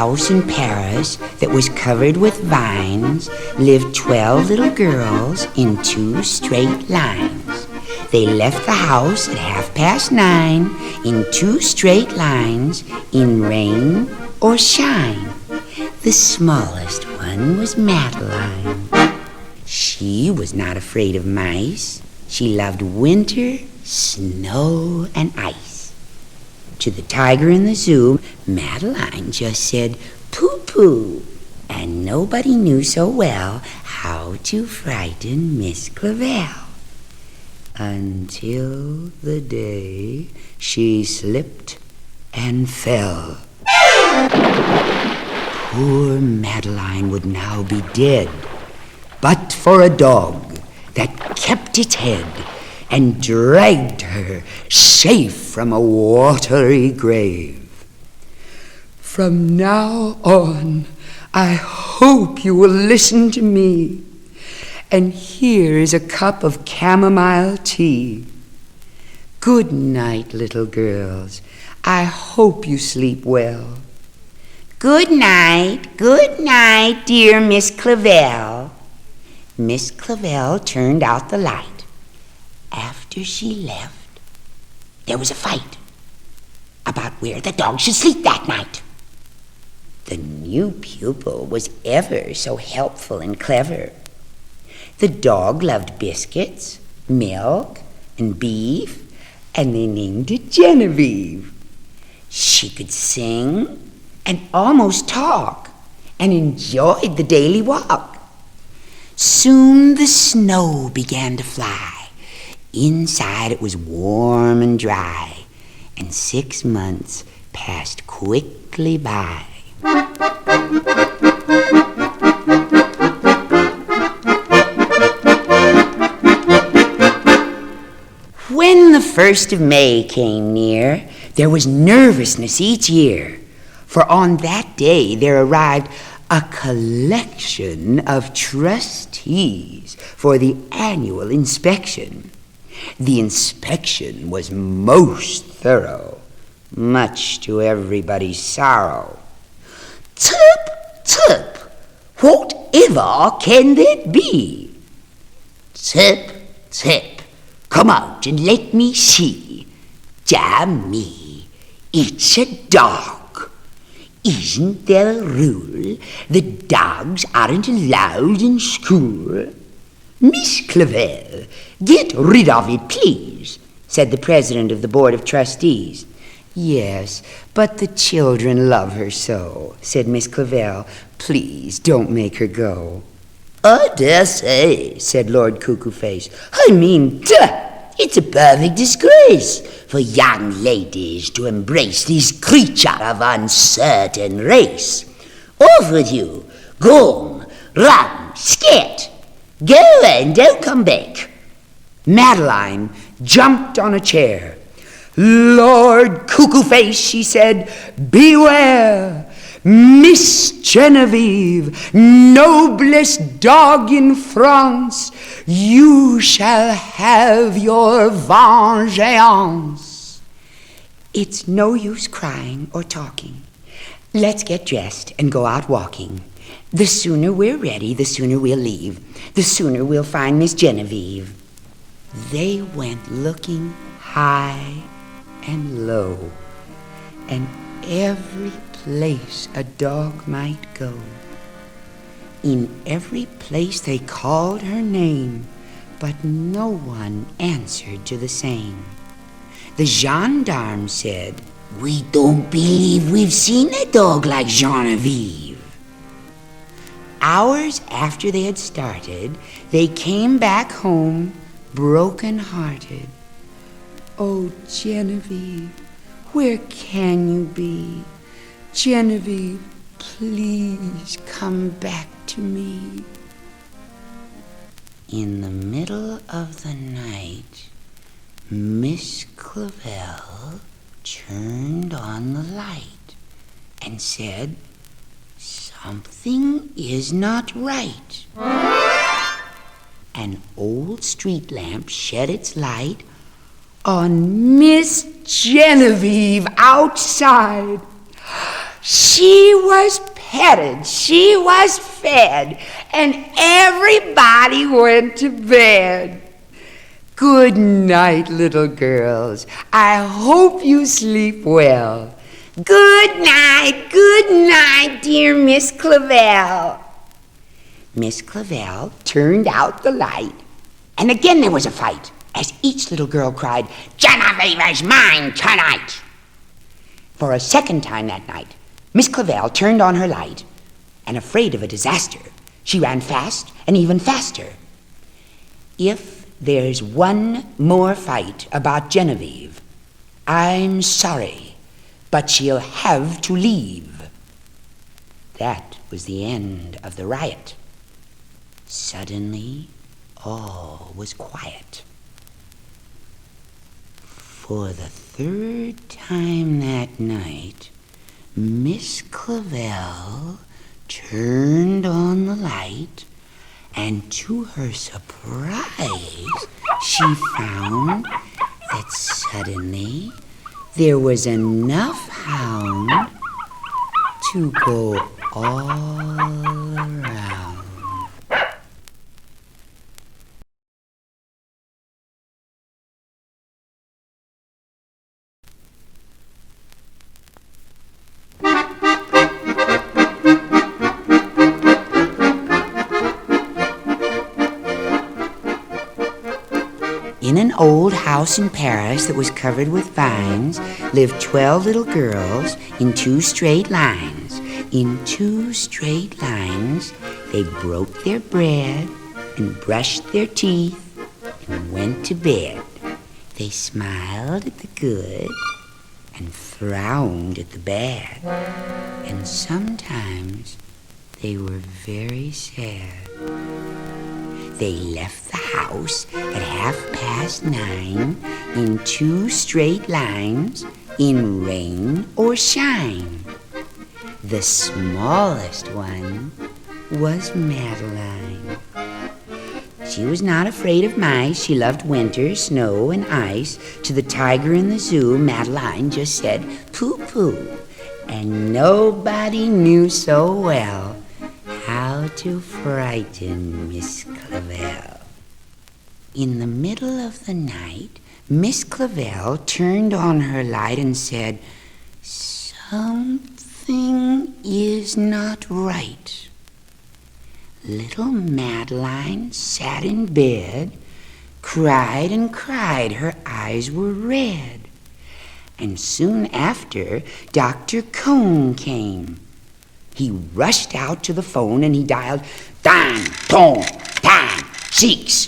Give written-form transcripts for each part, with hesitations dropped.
house in Paris that was covered with vines lived 12 little girls in 2 straight lines. They left the house at 9:30 in 2 straight lines in rain or shine. The smallest one was Madeline. She was not afraid of mice. She loved winter, snow, and ice. To the tiger in the zoo, Madeline just said, "Pooh-pooh," and nobody knew so well how to frighten Miss Clavel. Until the day she slipped and fell. Poor Madeline would now be dead, but for a dog that kept its head and dragged her safe from a watery grave. From now on, I hope you will listen to me. And here is a cup of chamomile tea. Good night, little girls. I hope you sleep well. Good night, dear Miss Clavel. Miss Clavel turned out the light. After she left, there was a fight about where the dog should sleep that night. The new pupil was ever so helpful and clever. The dog loved biscuits, milk, and beef, and they named it Genevieve. She could sing and almost talk and enjoyed the daily walk. Soon the snow began to fly. Inside it was warm and dry, and 6 months passed quickly by. When the 1st of May came near, there was nervousness each year, for on that day there arrived a collection of trustees for the annual inspection. The inspection was most thorough, much to everybody's sorrow. Tip, tip, whatever can that be? Tip, tip, come out and let me see. Damn me, it's a dog. Isn't there a rule that dogs aren't allowed in school? Miss Clavel, get rid of it, please, said the president of the Board of Trustees. Yes, but the children love her so, said Miss Clavel. Please don't make her go. I dare say, said Lord Cuckoo-Face. I mean, it's a perfect disgrace for young ladies to embrace this creature of uncertain race. Off with you. Go on, run, scat. Go and don't come back. Madeline jumped on a chair. Lord Cuckoo-Face, she said, beware. Miss Genevieve, noblest dog in France, you shall have your vengeance. It's no use crying or talking. Let's get dressed and go out walking. The sooner we're ready, the sooner we'll leave. The sooner we'll find Miss Genevieve. They went looking high and low, and every place a dog might go. In every place they called her name, but no one answered to the same. The gendarme said, "We don't believe we've seen a dog like Genevieve." Hours after they had started, they came back home broken-hearted. Oh, Genevieve, where can you be? Genevieve, please come back to me. In the middle of the night, Miss Clavel turned on the light and said, "Something is not right." An old street lamp shed its light on Miss Genevieve outside. She was petted, she was fed, and everybody went to bed. Good night, little girls. I hope you sleep well. Good night, dear Miss Clavell. Miss Clavell turned out the light, and again there was a fight, as each little girl cried, "Genevieve is mine tonight." For a second time that night, Miss Clavell turned on her light, and afraid of a disaster, she ran fast and even faster. If there's one more fight about Genevieve, I'm sorry, but she'll have to leave. That was the end of the riot. Suddenly, all was quiet. For the third time that night, Miss Clavell turned on the light, and to her surprise, she found that suddenly there was enough hound to go all around. In an old house in Paris that was covered with vines lived 12 little girls in 2 straight lines. In 2 straight lines, they broke their bread and brushed their teeth and went to bed. They smiled at the good and frowned at the bad. And sometimes they were very sad. They left the house at 9:30 in 2 straight lines, in rain or shine. The smallest one was Madeline. She was not afraid of mice. She loved winter, snow, and ice. To the tiger in the zoo, Madeline just said, "Pooh-pooh." And nobody knew so well how to frighten Miss Clavell. In the middle of the night, Miss Clavell turned on her light and said, "Something is not right." Little Madeline sat in bed, cried and cried. Her eyes were red. And soon after, Dr. Cone came. He rushed out to the phone and he dialed, "Tan, ton, tan, 6.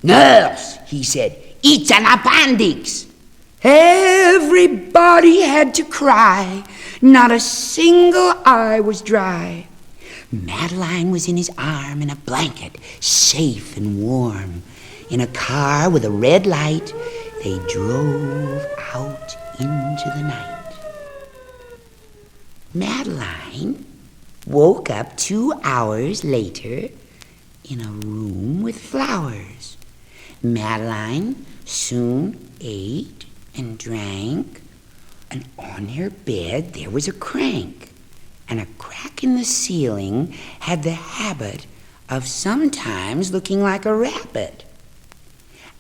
"Nurse," he said, "it's an appendix." Everybody had to cry. Not a single eye was dry. Madeline was in his arm in a blanket, safe and warm. In a car with a red light, they drove out into the night. Madeline woke up 2 hours later in a room with flowers. Madeline soon ate and drank, and on her bed there was a crank, and a crack in the ceiling had the habit of sometimes looking like a rabbit.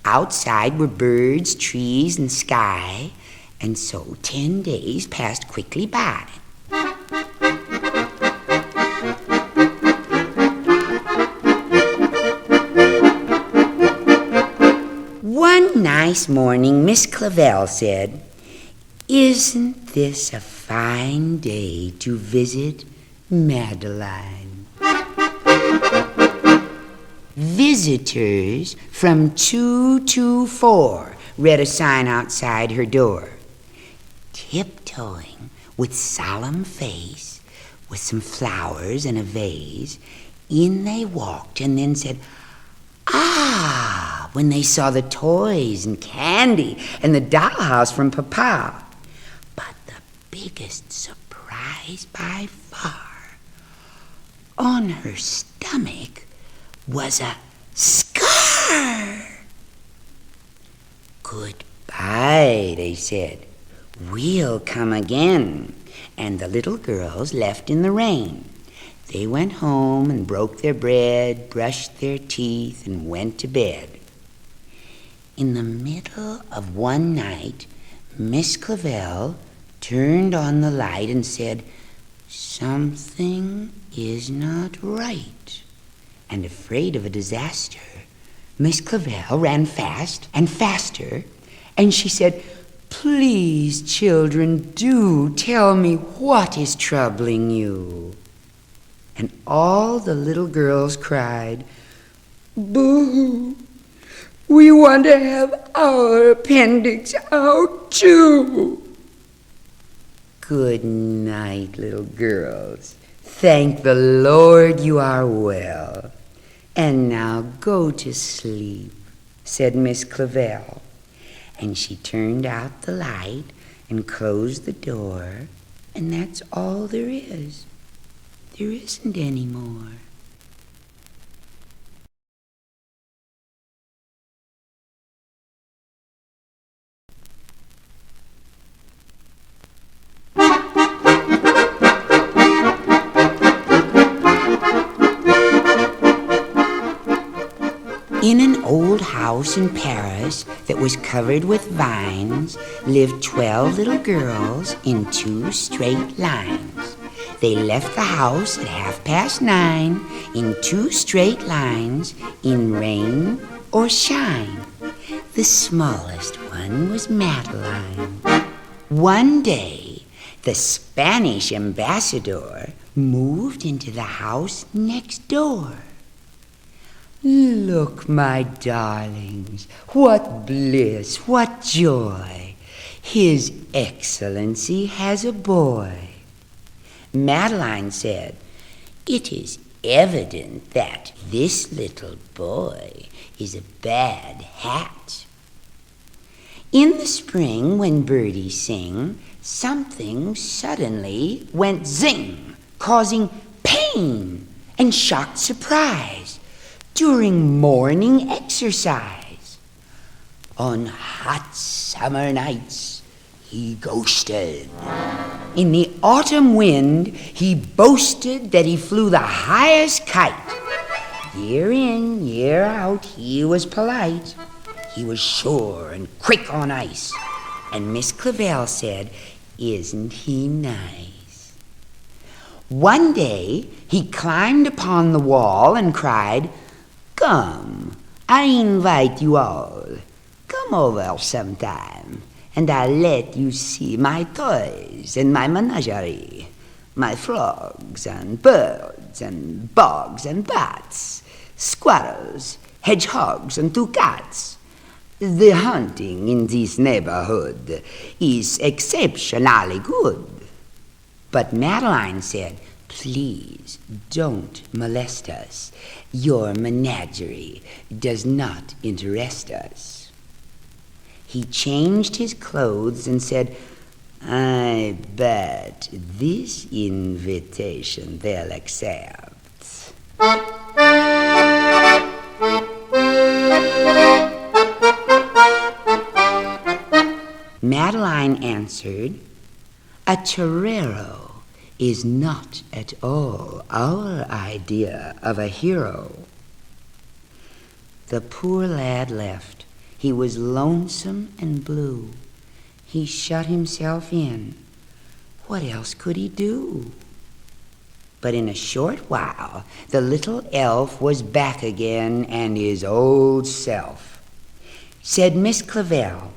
Outside were birds, trees, and sky, and so 10 days passed quickly by. One nice morning, Miss Clavell said, "Isn't this a fine day to visit Madeline?" "Visitors from 224, read a sign outside her door. Tiptoeing with solemn face, with some flowers in a vase, in they walked and then said, "Ah," when they saw the toys and candy and the dollhouse from Papa. But the biggest surprise by far, on her stomach was a scar. "Goodbye," they said. "We'll come again." and the little girls left in the rain. They went home and broke their bread, brushed their teeth, and went to bed. In the middle of one night, Miss Clavell turned on the light and said, "Something is not right." And afraid of a disaster, Miss Clavell ran fast and faster, and she said, "Please, children, do tell me what is troubling you." And all the little girls cried, "Boo! We want to have our appendix out too." Good night, little girls. Thank the Lord you are well. And now go to sleep, said Miss Clavell. And she turned out the light and closed the door, and that's all there is. There isn't any more. In an old house in Paris that was covered with vines lived 12 little girls in 2 straight lines. They left the house at 9:30 in 2 straight lines in rain or shine. The smallest one was Madeline. One day, the Spanish ambassador moved into the house next door. Look, my darlings, what bliss, what joy. His Excellency has a boy. Madeline said, "It is evident that this little boy is a bad hat." In the spring, when birdies sing, something suddenly went zing, causing pain and shocked surprise during morning exercise. On hot summer nights, he ghosted. In the autumn wind, he boasted that he flew the highest kite. Year in, year out, he was polite. He was sure and quick on ice. And Miss Clavell said, "Isn't he nice?" One day, he climbed upon the wall and cried, "Come, I invite you all. Come over sometime, and I'll let you see my toys and my menagerie, my frogs and birds and bugs and bats, squirrels, hedgehogs and 2 cats. The hunting in this neighborhood is exceptionally good." But Madeline said, "Please don't molest us. Your menagerie does not interest us." He changed his clothes and said, "I bet this invitation they'll accept." Madeline answered, "A torero is not at all our idea of a hero." The poor lad left. He was lonesome and blue. He shut himself in. What else could he do? But in a short while, the little elf was back again and his old self. Said Miss Clavell,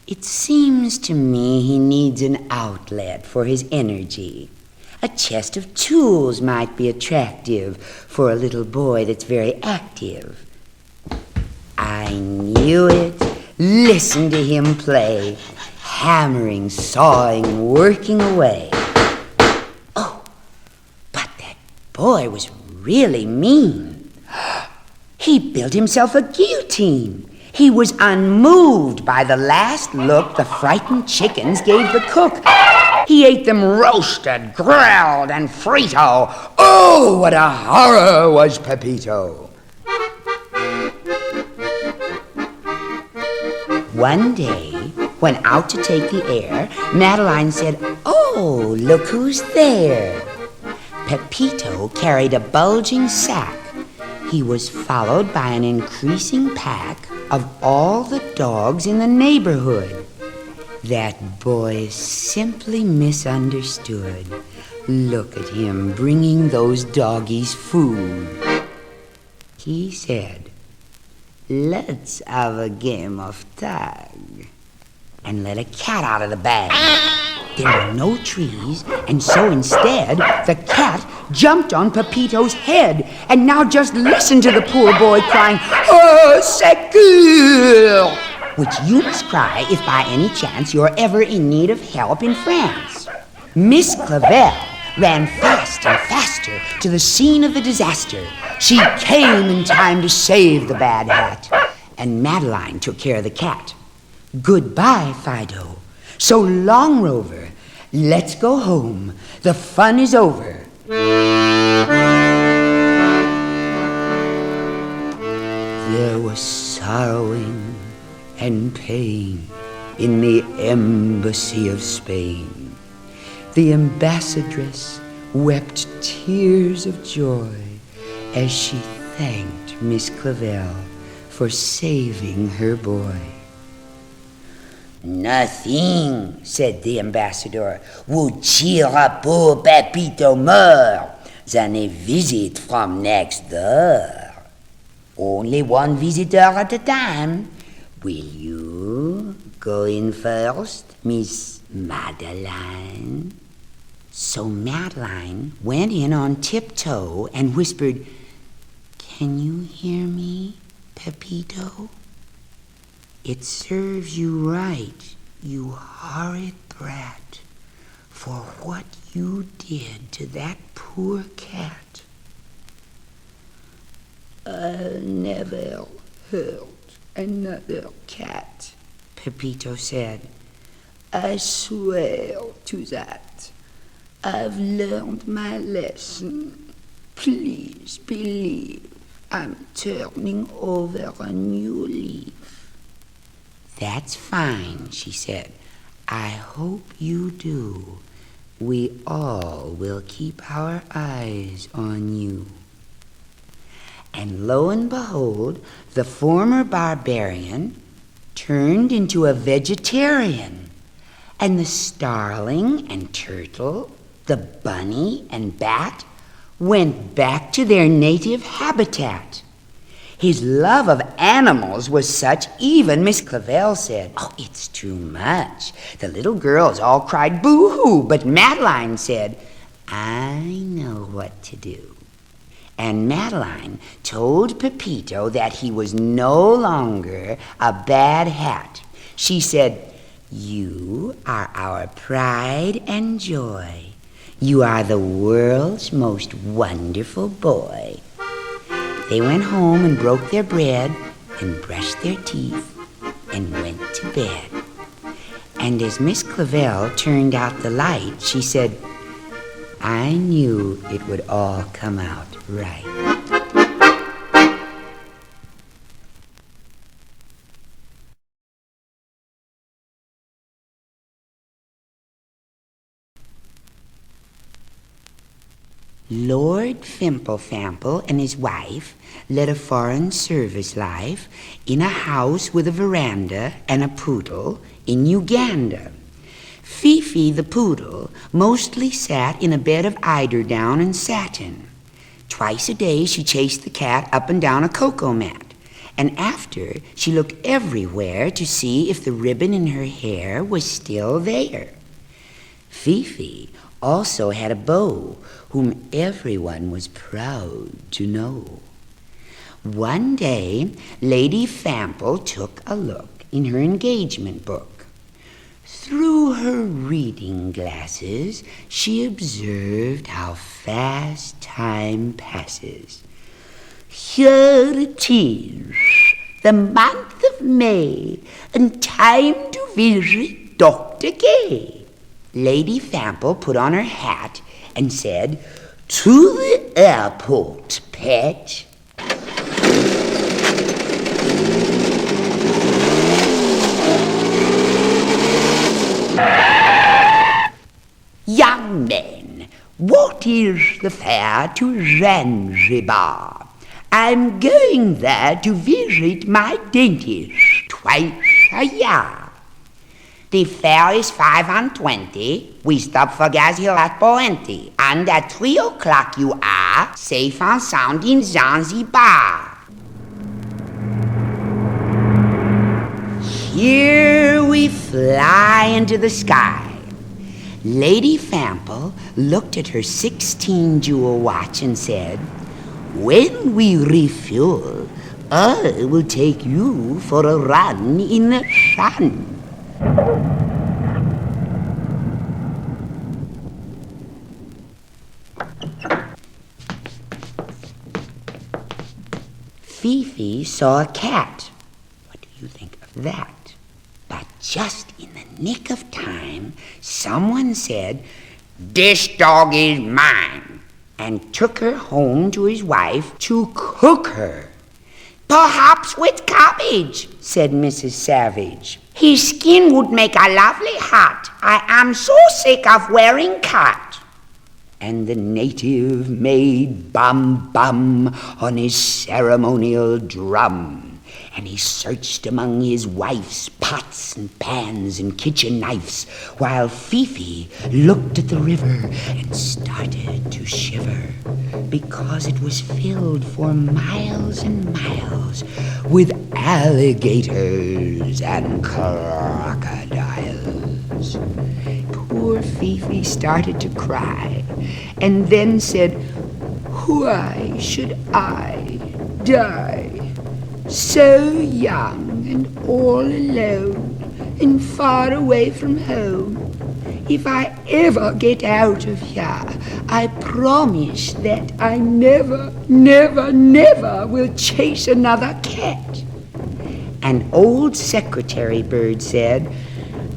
"It seems to me he needs an outlet for his energy. A chest of tools might be attractive for a little boy that's very active." I knew it. Listen to him play, hammering, sawing, working away. Oh, but that boy was really mean. He built himself a guillotine. He was unmoved by the last look the frightened chickens gave the cook. He ate them roasted, grilled, and frito. Oh, what a horror was Pepito! One day, when out to take the air, Madeline said, "Oh, Oh, look who's there. Pepito carried a bulging sack. He was followed by an increasing pack of all the dogs in the neighborhood. That boy is simply misunderstood. Look at him bringing those doggies food. He said, "Let's have a game of tag," and let a cat out of the bag. There were no trees, and so instead, the cat jumped on Pepito's head. And now just listen to the poor boy crying, "Oh, secours!" which you must cry if by any chance you're ever in need of help in France. Miss Clavel ran fast and faster to the scene of the disaster. She came in time to save the bad hat, and Madeline took care of the cat. Goodbye, Fido. So long, Rover. Let's go home. The fun is over. There was sorrowing and pain in the embassy of Spain. The ambassadress wept tears of joy as she thanked Miss Clavel for saving her boy. "Nothing," said the ambassador, "would cheer up poor Pepito more than a visit from next door. Only one visitor at a time. Will you go in first, Miss Madeline?" So Madeline went in on tiptoe and whispered, "Can you hear me, Pepito? It serves you right, you horrid brat, for what you did to that poor cat." "I'll never hurt another cat," Pepito said. "I swear to that. I've learned my lesson. Please believe I'm turning over a new leaf." "That's fine," she said. "I hope you do. We all will keep our eyes on you." And lo and behold, the former barbarian turned into a vegetarian, and the starling and turtle, the bunny and bat, went back to their native habitat. His love of animals was such, even Miss Clavel said, "Oh, it's too much." The little girls all cried boo-hoo, but Madeline said, "I know what to do." And Madeline told Pepito that he was no longer a bad hat. She said, "You are our pride and joy. You are the world's most wonderful boy." They went home and broke their bread and brushed their teeth and went to bed. And as Miss Clavel turned out the light, she said, "I knew it would all come out right." Lord Fimple-Fample and his wife led a foreign service life in a house with a veranda and a poodle in Uganda. Fifi the poodle mostly sat in a bed of eiderdown and satin. Twice a day she chased the cat up and down a cocoa mat, and after she looked everywhere to see if the ribbon in her hair was still there. Fifi also had a beau whom everyone was proud to know. One day, Lady Fample took a look in her engagement book. Through her reading glasses, she observed how fast time passes. Here it is, the month of May, and time to visit Dr. Gay. Lady Fample put on her hat and said, "To the airport, pet." what is the fare to Zanzibar? I'm going there to visit my dentist twice a year. The fare is 5 and 20. We stop for gas here at Poente. And at 3 o'clock you are safe and sound in Zanzibar. Here we fly into the sky. Lady Fample looked at her 16-jewel watch and said, "When we refuel, I will take you for a run in the sun." Fifi saw a cat. What do you think of that? But just in the nick of time, someone said, "This dog is mine," and took her home to his wife to cook her. "Perhaps with cabbage," said Mrs. Savage. "His skin would make a lovely hat. I am so sick of wearing cat." And the native made bum-bum on his ceremonial drum. And he searched among his wife's pots and pans and kitchen knives, while Fifi looked at the river and started to shiver, because it was filled for miles and miles with alligators and crocodiles. Poor Fifi started to cry, and then said, "Why should I die? So young and all alone and far away from home. If I ever get out of here, I promise that I never, never, never will chase another cat." An old secretary bird said,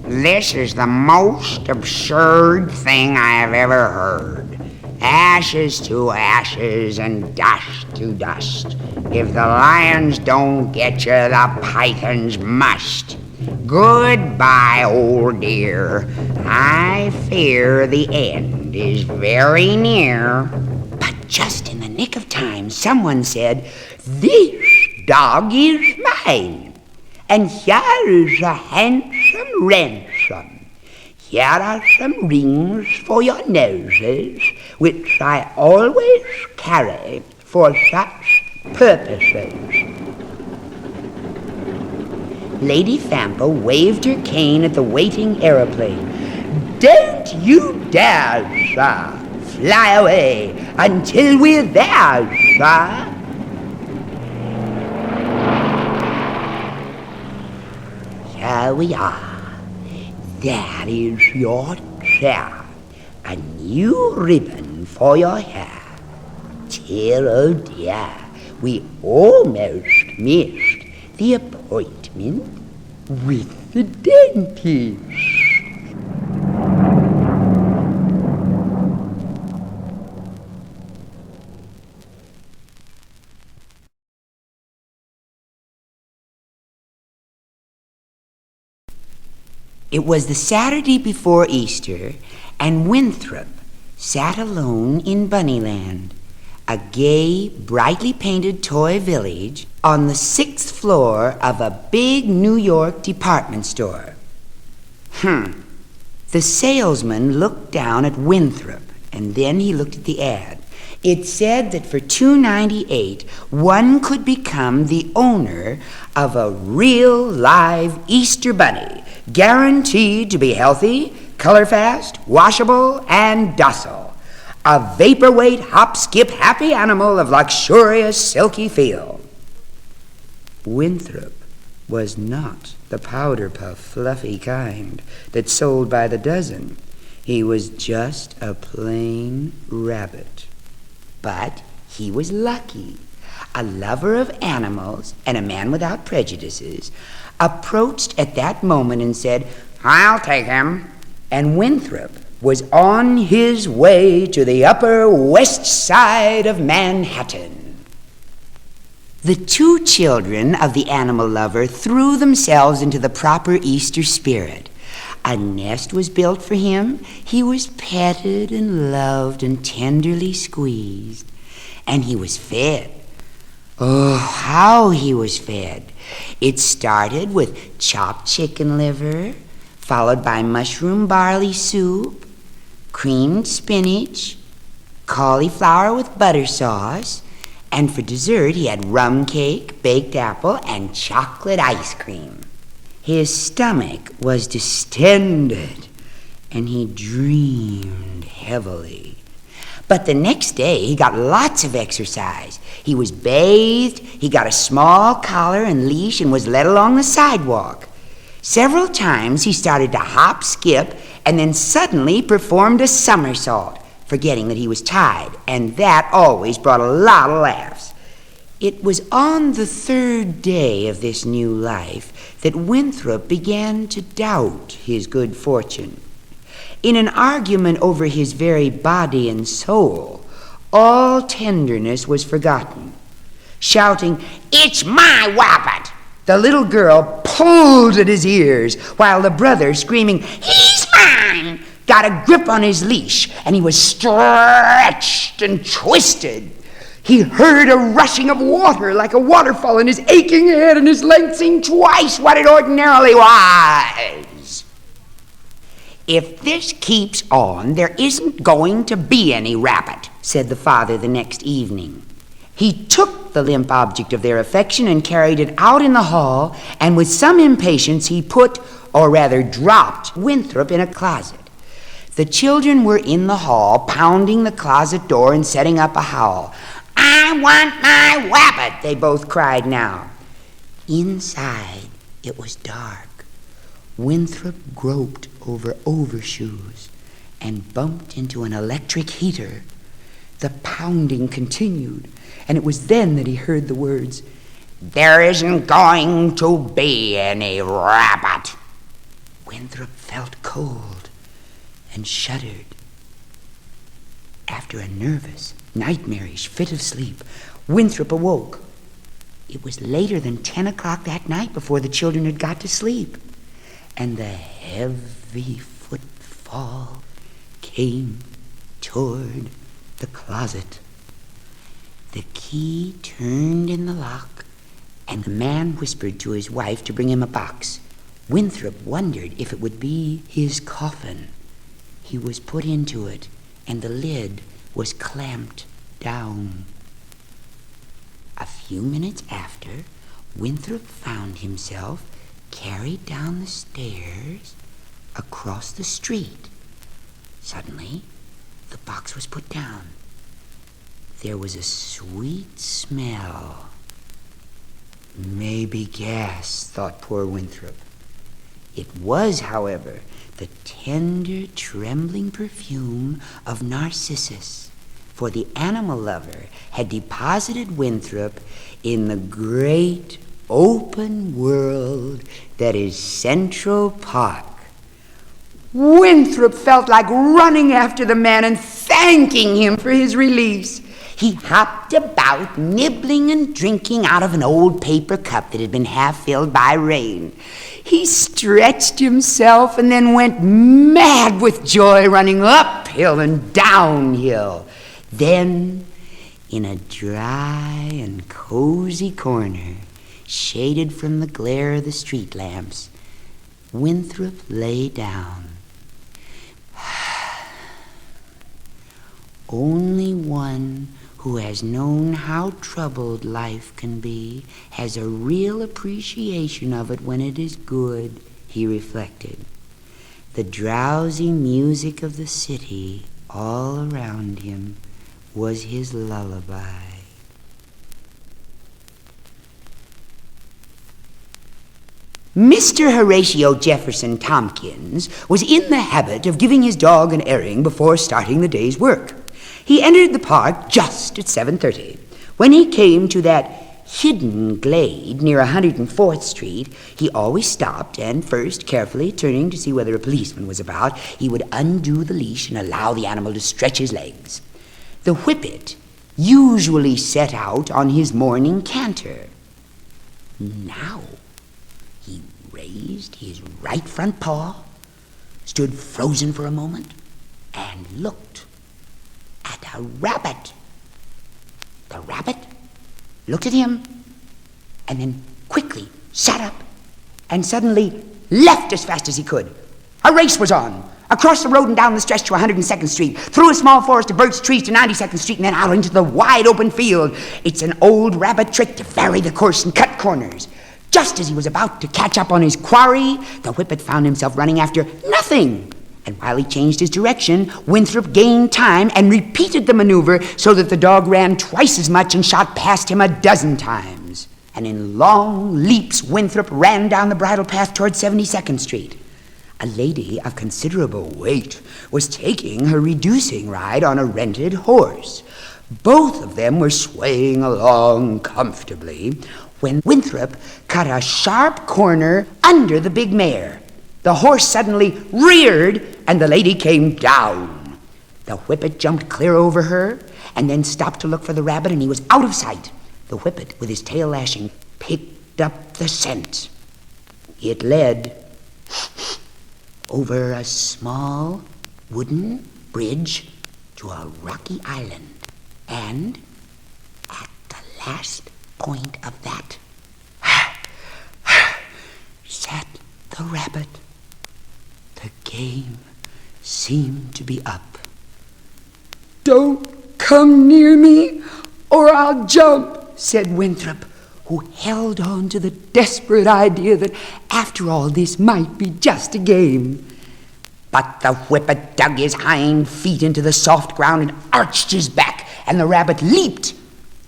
"This is the most absurd thing I have ever heard. Ashes to ashes and dust to dust. If the lions don't get you, the pythons must. Goodbye, old dear. I fear the end is very near." But just in the nick of time, someone said, "This dog is mine, and here is a handsome ransom. Here are some rings for your noses, which I always carry for such purposes." Lady Fample waved her cane at the waiting aeroplane. "Don't you dare, sir, fly away until we're there, sir." Here we are. There is your chair, a new ribbon for your hair. Dear, oh dear, we almost missed the appointment with the dentist. It was the Saturday before Easter, and Winthrop sat alone in Bunnyland, a gay, brightly painted toy village on the 6th floor of a big New York department store. The salesman looked down at Winthrop, and then he looked at the ad. It said that for $2.98, one could become the owner of a real live Easter bunny, guaranteed to be healthy, color-fast, washable, and docile. A vaporweight, hop-skip, happy animal of luxurious, silky feel. Winthrop was not the powder-puff, fluffy kind that's sold by the dozen. He was just a plain rabbit. But he was lucky. A lover of animals and a man without prejudices approached at that moment and said, "I'll take him." And Winthrop was on his way to the Upper West Side of Manhattan. The two children of the animal lover threw themselves into the proper Easter spirit. A nest was built for him. He was petted and loved and tenderly squeezed. And he was fed. Oh, how he was fed. It started with chopped chicken liver, followed by mushroom barley soup, creamed spinach, cauliflower with butter sauce, and for dessert he had rum cake, baked apple, and chocolate ice cream. His stomach was distended, and he dreamed heavily. But the next day he got lots of exercise. He was bathed, he got a small collar and leash, and was led along the sidewalk. Several times he started to hop, skip, and then suddenly performed a somersault, forgetting that he was tied, and that always brought a lot of laughs. It was on the third day of this new life that Winthrop began to doubt his good fortune. In an argument over his very body and soul, all tenderness was forgotten. Shouting, "It's my wabbit!" the little girl pulled at his ears, while the brother, screaming, "He's mine!" got a grip on his leash, and he was stretched and twisted. He heard a rushing of water like a waterfall in his aching head, and his length seemed twice what it ordinarily was. "If this keeps on, there isn't going to be any rabbit," said the father the next evening. He took the limp object of their affection and carried it out in the hall, and with some impatience he put, or rather dropped, Winthrop in a closet. The children were in the hall, pounding the closet door and setting up a howl. "I want my wabbit," they both cried now. Inside it was dark. Winthrop groped over overshoes and bumped into an electric heater. The pounding continued, and it was then that he heard the words, "There isn't going to be any rabbit." Winthrop felt cold and shuddered. After a nervous, nightmarish fit of sleep, Winthrop awoke. It was later than 10 o'clock that night before the children had got to sleep, and the heavy footfall came toward the closet. The key turned in the lock, and the man whispered to his wife to bring him a box. Winthrop wondered if it would be his coffin. He was put into it, and the lid was clamped down. A few minutes after, Winthrop found himself carried down the stairs across the street. Suddenly, the box was put down. There was a sweet smell. Maybe gas, thought poor Winthrop. It was, however, the tender, trembling perfume of narcissus, for the animal lover had deposited Winthrop in the great open world that is Central Park. Winthrop felt like running after the man and thanking him for his release. He hopped about, nibbling and drinking out of an old paper cup that had been half filled by rain. He stretched himself and then went mad with joy, running uphill and downhill. Then, in a dry and cozy corner, shaded from the glare of the street lamps, Winthrop lay down. Only one who has known how troubled life can be has a real appreciation of it when it is good, he reflected. The drowsy music of the city all around him was his lullaby. Mr. Horatio Jefferson Tompkins was in the habit of giving his dog an airing before starting the day's work. He entered the park just at 7:30. When he came to that hidden glade near 104th Street, he always stopped and first, carefully turning to see whether a policeman was about, he would undo the leash and allow the animal to stretch his legs. The whippet usually set out on his morning canter. Now he raised his right front paw, stood frozen for a moment and looked at a rabbit. The rabbit looked at him and then quickly sat up and suddenly left as fast as he could. A race was on. Across the road and down the stretch to 102nd Street, through a small forest of birch trees to 92nd Street, and then out into the wide open field. It's an old rabbit trick to vary the course and cut corners. Just as he was about to catch up on his quarry, the Whippet found himself running after nothing. And while he changed his direction, Winthrop gained time and repeated the maneuver so that the dog ran twice as much and shot past him a dozen times. And in long leaps, Winthrop ran down the bridle path toward 72nd Street. A lady of considerable weight was taking her reducing ride on a rented horse. Both of them were swaying along comfortably when Winthrop cut a sharp corner under the big mare. The horse suddenly reared and the lady came down. The Whippet jumped clear over her and then stopped to look for the rabbit, and he was out of sight. The Whippet, with his tail lashing, picked up the scent. It led over a small wooden bridge to a rocky island. And at the last point of that sat the rabbit. The game seemed to be up. "Don't come near me or I'll jump," said Winthrop, who held on to the desperate idea that, after all, this might be just a game. But the Whippet dug his hind feet into the soft ground and arched his back, and the rabbit leaped.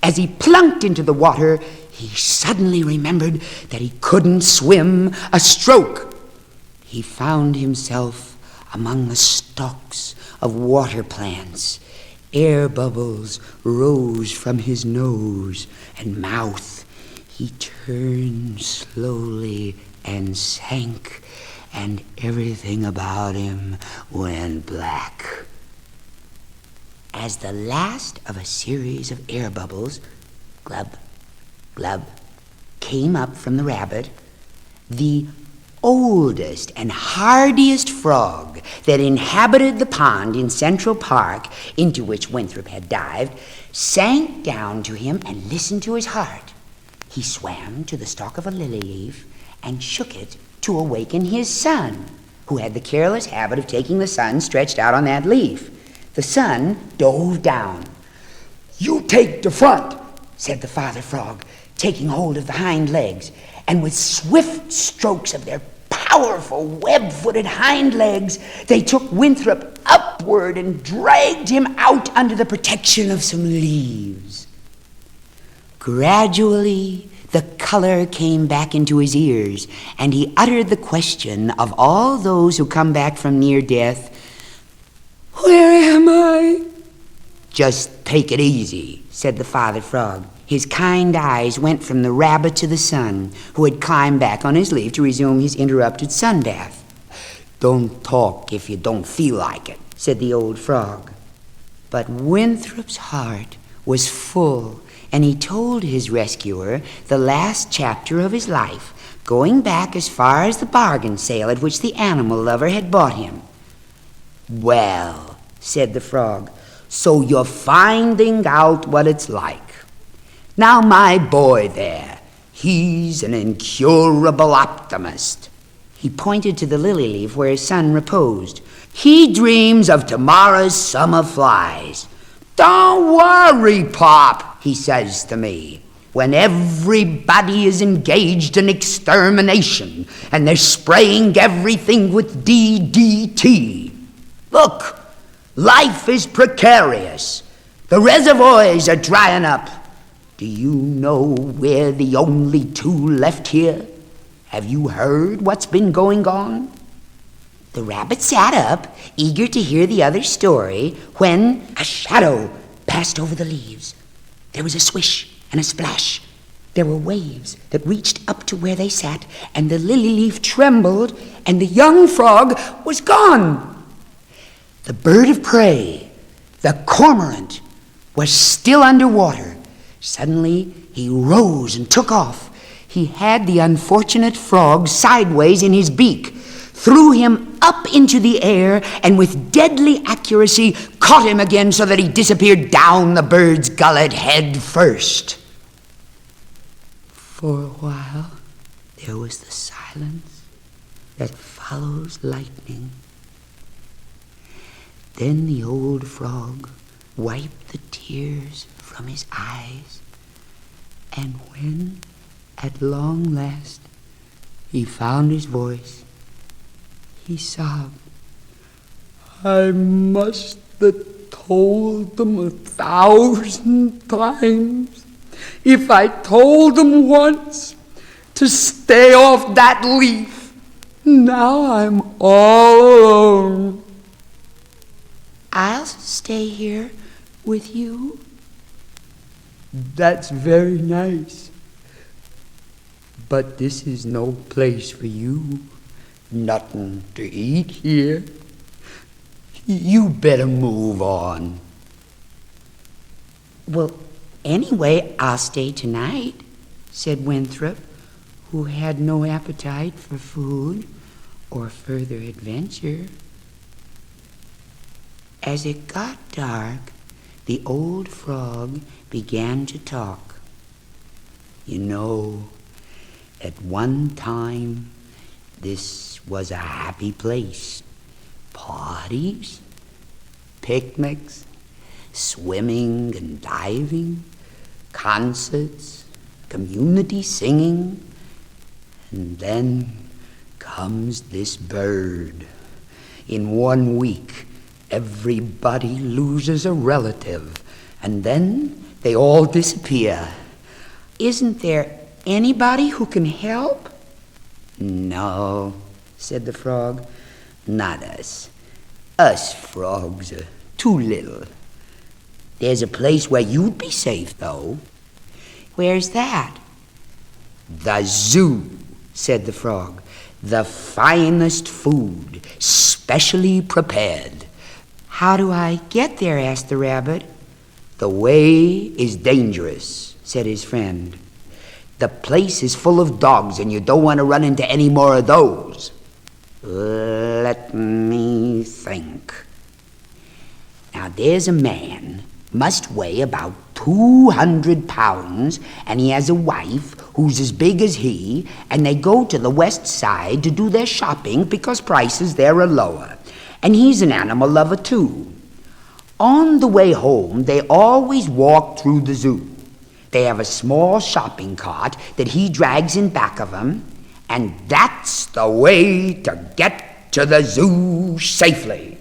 As he plunked into the water, he suddenly remembered that he couldn't swim a stroke. He found himself among the stalks of water plants. Air bubbles rose from his nose and mouth. He turned slowly and sank, and everything about him went black. As the last of a series of air bubbles, glub, glub, came up from the rabbit, the oldest and hardiest frog that inhabited the pond in Central Park, into which Winthrop had dived, sank down to him and listened to his heart. He swam to the stalk of a lily leaf and shook it to awaken his son, who had the careless habit of taking the sun stretched out on that leaf. The son dove down. "You take the front," said the father frog, taking hold of the hind legs, and with swift strokes of their powerful web-footed hind legs, they took Winthrop upward and dragged him out under the protection of some leaves. Gradually, the color came back into his ears, and he uttered the question of all those who come back from near death, "Where am I?" "Just take it easy," said the father frog. His kind eyes went from the rabbit to the son, who had climbed back on his leaf to resume his interrupted sun bath. "Don't talk if you don't feel like it," said the old frog. But Winthrop's heart was full, and he told his rescuer the last chapter of his life, going back as far as the bargain sale at which the animal lover had bought him. "Well," said the frog, "so you're finding out what it's like. Now, my boy there, he's an incurable optimist." He pointed to the lily leaf where his son reposed. "He dreams of tomorrow's summer flies. 'Don't worry, Pop,' he says to me, when everybody is engaged in extermination and they're spraying everything with DDT. Look, life is precarious. The reservoirs are drying up. Do you know we're the only two left here? Have you heard what's been going on?" The rabbit sat up, eager to hear the other story, when a shadow passed over the leaves. There was a swish and a splash. There were waves that reached up to where they sat, and the lily leaf trembled, and the young frog was gone. The bird of prey, the cormorant, was still underwater. Suddenly, he rose and took off. He had the unfortunate frog sideways in his beak, threw him up into the air and with deadly accuracy caught him again so that he disappeared down the bird's gullet head first. For a while, there was the silence that follows lightning. Then the old frog wiped the tears from his eyes, and when, at long last, he found his voice, he sobbed, "I must have told them 1,000 times. If I told them once to stay off that leaf, now I'm all alone." "I'll stay here with you." "That's very nice. But this is no place for you. Nothing to eat here. You better move on." "Well, anyway, I'll stay tonight," said Winthrop, who had no appetite for food or further adventure. As it got dark, the old frog began to talk. "You know, at one time, this was a happy place. Parties, picnics, swimming and diving, concerts, community singing, and then comes this bird. In 1 week, everybody loses a relative, and then they all disappear. Isn't there anybody who can help?" "No," said the frog, "not us. Us frogs are too little. There's a place where you'd be safe, though." "Where's that?" "The zoo," said the frog. "The finest food, specially prepared." "How do I get there?" asked the rabbit. "The way is dangerous," said his friend. "The place is full of dogs, and you don't want to run into any more of those." "Let me think. Now, there's a man, must weigh about 200 pounds, and he has a wife who's as big as he, and they go to the west side to do their shopping because prices there are lower. And he's an animal lover, too. On the way home, they always walk through the zoo. They have a small shopping cart that he drags in back of him, and that's the way to get to the zoo safely."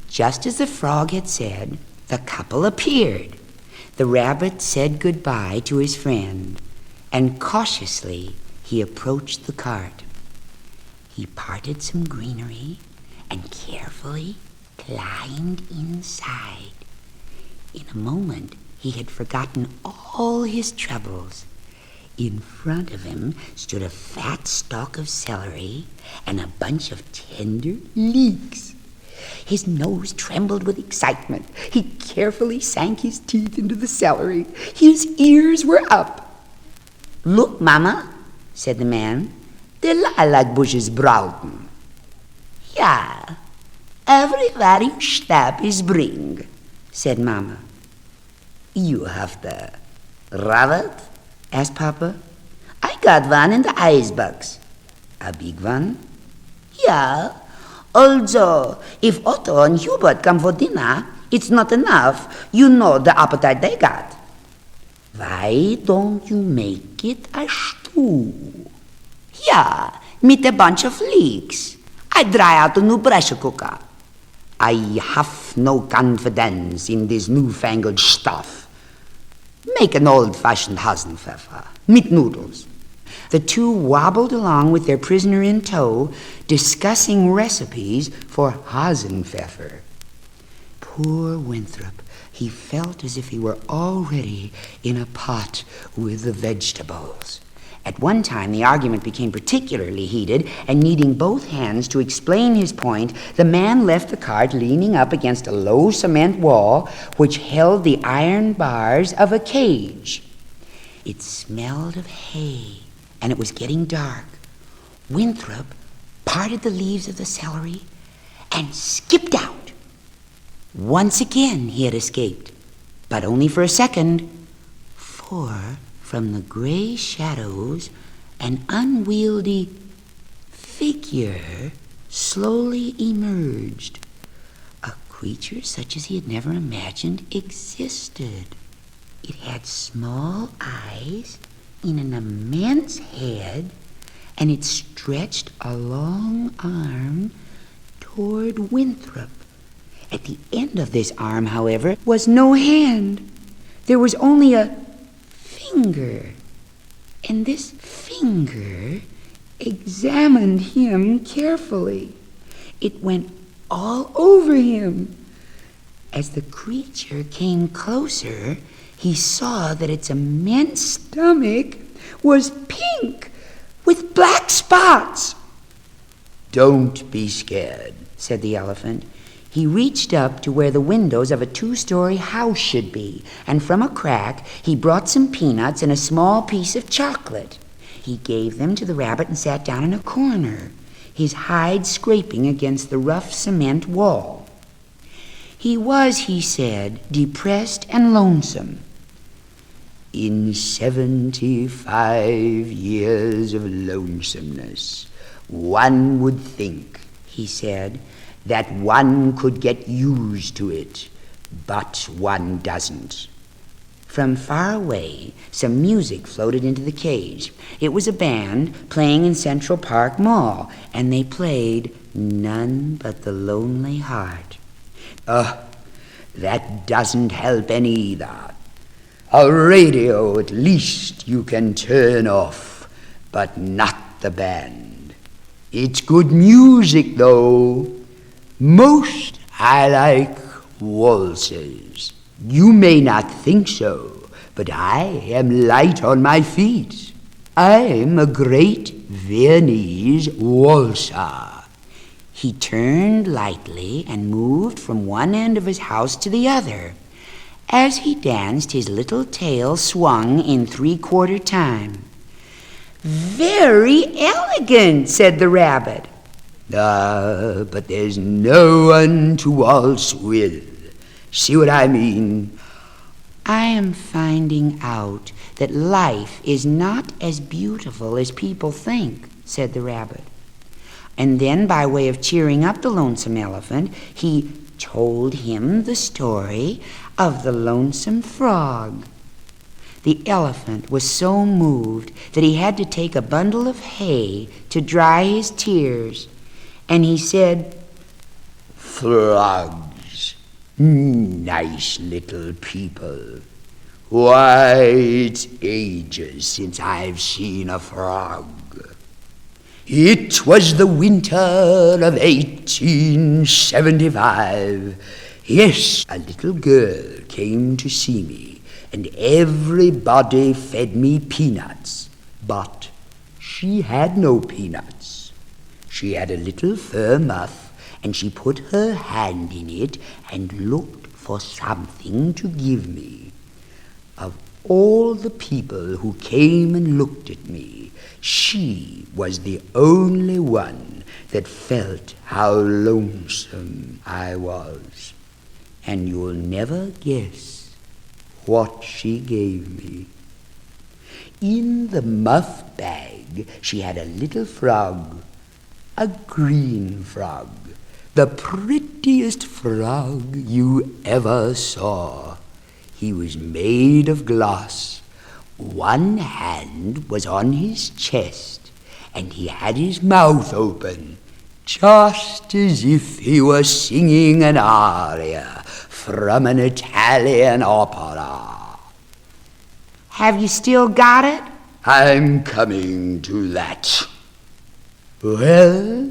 Just as the frog had said, the couple appeared. The rabbit said goodbye to his friend, and cautiously he approached the cart. He parted some greenery and carefully climbed inside. In a moment, he had forgotten all his troubles. In front of him stood a fat stalk of celery and a bunch of tender leeks. His nose trembled with excitement. He carefully sank his teeth into the celery. His ears were up. "Look, Mama," said the man, "the lilac bushes brown." "Yeah, everywhere you step is spring," said Mama. "You have the rabbit?" asked Papa. "I got one in the icebox." "A big one?" "Yeah. Also, if Otto and Hubert come for dinner, it's not enough. You know the appetite they got." "Why don't you make it a stew?" "Yeah, with a bunch of leeks. I dry out a new pressure cooker." "I have no confidence in this newfangled stuff. Make an old-fashioned Hasenpfeffer, mit noodles." The two wobbled along with their prisoner in tow, discussing recipes for Hasenpfeffer. Poor Winthrop, he felt as if he were already in a pot with the vegetables. At one time, the argument became particularly heated, and needing both hands to explain his point, the man left the cart leaning up against a low cement wall which held the iron bars of a cage. It smelled of hay, and it was getting dark. Winthrop parted the leaves of the celery and skipped out. Once again he had escaped, but only for a second, for from the gray shadows an unwieldy figure slowly emerged, a creature such as he had never imagined existed. It had small eyes in an immense head, and it stretched a long arm toward Winthrop. At the end of this arm, however, was no hand. There was only a finger, and this finger examined him carefully. It went all over him. As the creature came closer, he saw that its immense stomach was pink with black spots. "Don't be scared," said the elephant. He reached up to where the windows of a 2-story house should be, and from a crack he brought some peanuts and a small piece of chocolate. He gave them to the rabbit and sat down in a corner, his hide scraping against the rough cement wall. He was, he said, depressed and lonesome. "In 75 years of lonesomeness, one would think," he said, "that one could get used to it, but one doesn't." From far away, some music floated into the cage. It was a band playing in Central Park Mall, and they played None But the Lonely Heart. That doesn't help any either. A radio at least you can turn off, but not the band. It's good music, though. Most I like waltzes. You may not think so, but I am light on my feet. I'm a great Viennese waltzer. He turned lightly and moved from one end of his house to the other. As he danced, his little tail swung in 3/4 time. "Very elegant," said the rabbit. But there's no one to waltz with. See what I mean? "I am finding out that life is not as beautiful as people think," said the rabbit. And then, by way of cheering up the lonesome elephant, he told him the story of the lonesome frog. The elephant was so moved that he had to take a bundle of hay to dry his tears, and he said, "Frogs, nice little people. Why, it's ages since I've seen a frog. It was the winter of 1875. Yes, a little girl came to see me, and everybody fed me peanuts. But she had no peanuts. She had a little fur muff, and she put her hand in it and looked for something to give me. Of all the people who came and looked at me, she was the only one that felt how lonesome I was. And you'll never guess what she gave me. In the muff bag, she had a little frog, a green frog, the prettiest frog you ever saw. He was made of glass. One hand was on his chest, and he had his mouth open, just as if he were singing an aria from an Italian opera." "Have you still got it?" "I'm coming to that. Well,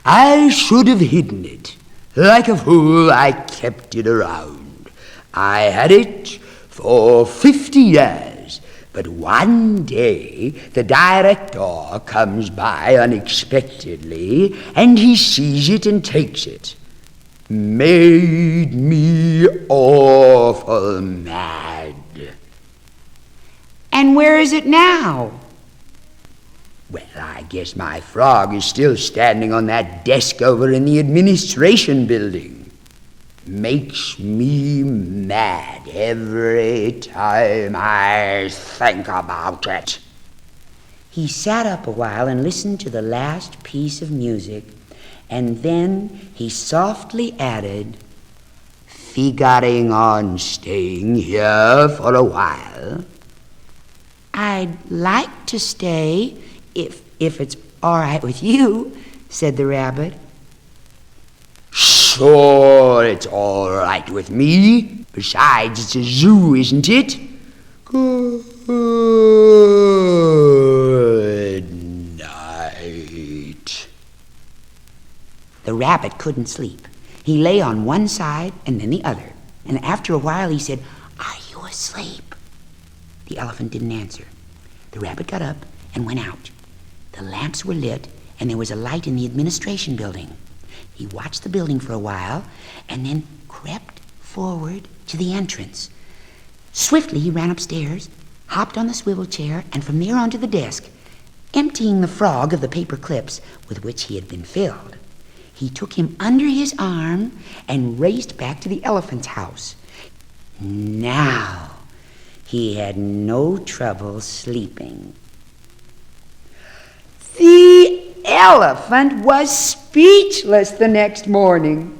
I should have hidden it. Like a fool, I kept it around. I had it for 50 years, but one day the director comes by unexpectedly, and he sees it and takes it. Made me awful mad." "And And where is it now? Well, I guess my frog is still standing on that desk over in the administration building. Makes me mad every time I think about it. He sat up a while and listened to the last piece of music, and then he softly added, "Figuring on staying here for a while?" "I'd like to stay, if it's all right with you," said the rabbit. "Sure, it's all right with me. Besides, it's a zoo, isn't it? Good night." The rabbit couldn't sleep. He lay on one side and then the other, and after a while he said, "Are you asleep?" The elephant didn't answer. The rabbit got up and went out. The lamps were lit, and there was a light in the administration building. He watched the building for a while, and then crept forward to the entrance. Swiftly he ran upstairs, hopped on the swivel chair, and from there onto the desk, emptying the frog of the paper clips with which he had been filled. He took him under his arm and raced back to the elephant's house. Now he had no trouble sleeping. The elephant was speechless the next morning.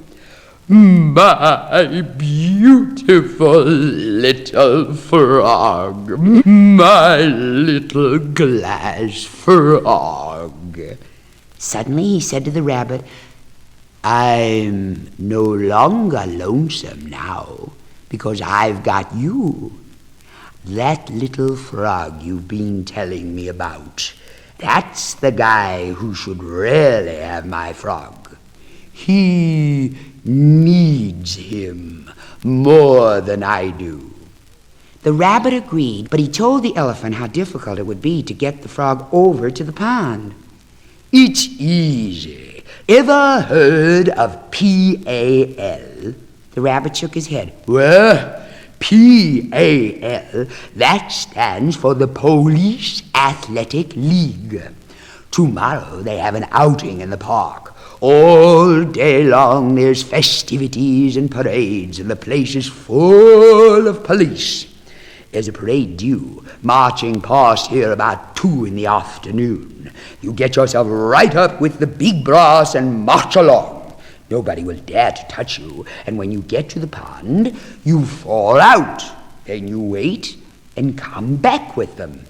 "My beautiful little frog, my little glass frog." Suddenly he said to the rabbit, "I'm no longer lonesome now because I've got you. That little frog you've been telling me about, that's the guy who should really have my frog. He needs him more than I do." The rabbit agreed, but he told the elephant how difficult it would be to get the frog over to the pond. "It's easy. Ever heard of PAL?" The rabbit shook his head. "Well, PAL, that stands for the Police Athletic League. Tomorrow they have an outing in the park. All day long there's festivities and parades, and the place is full of police. There's a parade due, marching past here about 2 in the afternoon. You get yourself right up with the big brass and march along. Nobody will dare to touch you, and when you get to the pond, you fall out. Then you wait and come back with them."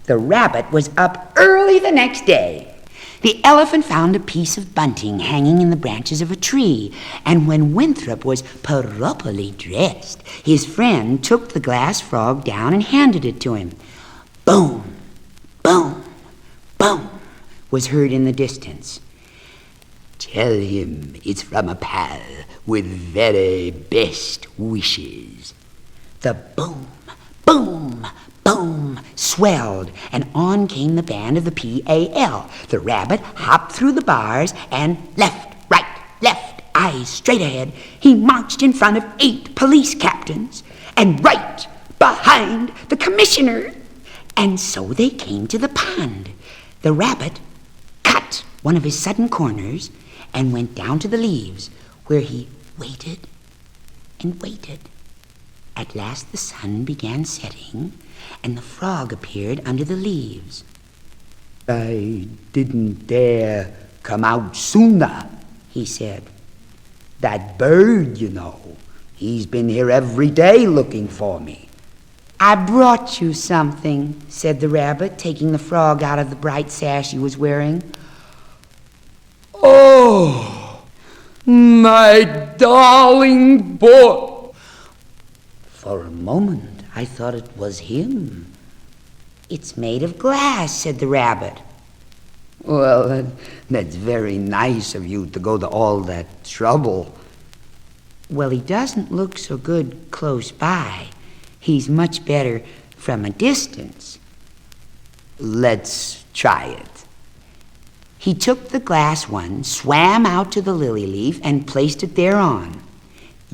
The rabbit was up early the next day. The elephant found a piece of bunting hanging in the branches of a tree, and when Winthrop was properly dressed, his friend took the glass frog down and handed it to him. Boom, boom, boom was heard in the distance. "Tell him it's from a pal with very best wishes." The boom, boom, boom swelled, and on came the band of the PAL. The rabbit hopped through the bars, and left, eyes straight ahead, he marched in front of 8 police captains, and right behind the commissioner. And so they came to the pond. The rabbit cut one of his sudden corners and went down to the leaves, where he waited and waited. At last the sun began setting, and the frog appeared under the leaves. "I didn't dare come out sooner," he said. "That bird, you know, he's been here every day looking for me." "I brought you something," said the rabbit, taking the frog out of the bright sash he was wearing. "Oh, my darling boy." For a moment I thought it was him. "It's made of glass," said the rabbit. "Well, that's very nice of you to go to all that trouble." "Well, he doesn't look so good close by. He's much better from a distance." "Let's try it." He took the glass one, swam out to the lily leaf, and placed it thereon.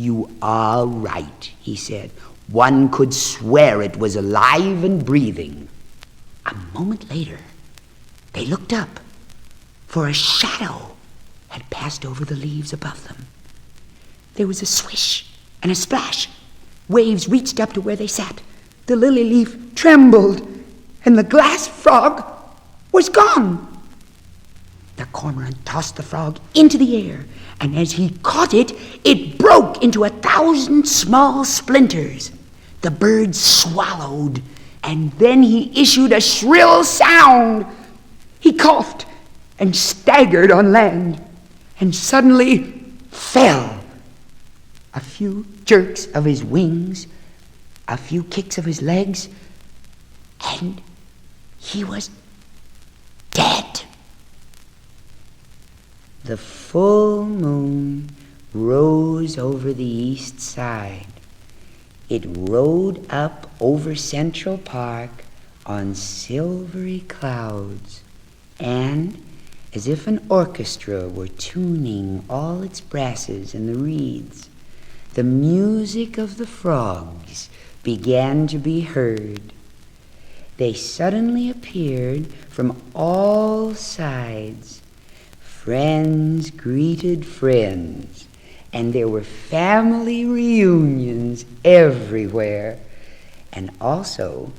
"You are right," he said. "One could swear it was alive and breathing." A moment later, they looked up, for a shadow had passed over the leaves above them. There was a swish and a splash. Waves reached up to where they sat. The lily leaf trembled, and the glass frog was gone. The cormorant tossed the frog into the air, and as he caught it, it broke into 1,000 small splinters. The bird swallowed, and then he issued a shrill sound. He coughed and staggered on land, and suddenly fell. A few jerks of his wings, a few kicks of his legs, and he was dead. The full moon rose over the east side. It rode up over Central Park on silvery clouds, and, as if an orchestra were tuning all its brasses in the reeds, the music of the frogs began to be heard. They suddenly appeared from all sides. Friends greeted friends, and there were family reunions everywhere, and also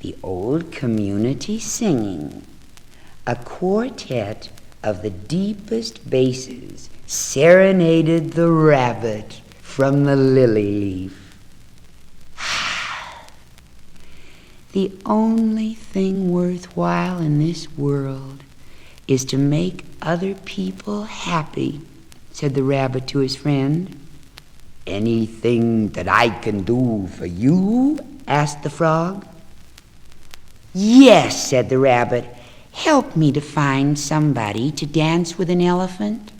the old community singing. A quartet of the deepest basses serenaded the rabbit from the lily leaf. The only thing worthwhile in this world is to make other people happy, said the rabbit to his friend. "Anything that I can do for you?" asked the frog. "Yes," said the rabbit. "Help me to find somebody to dance with an elephant."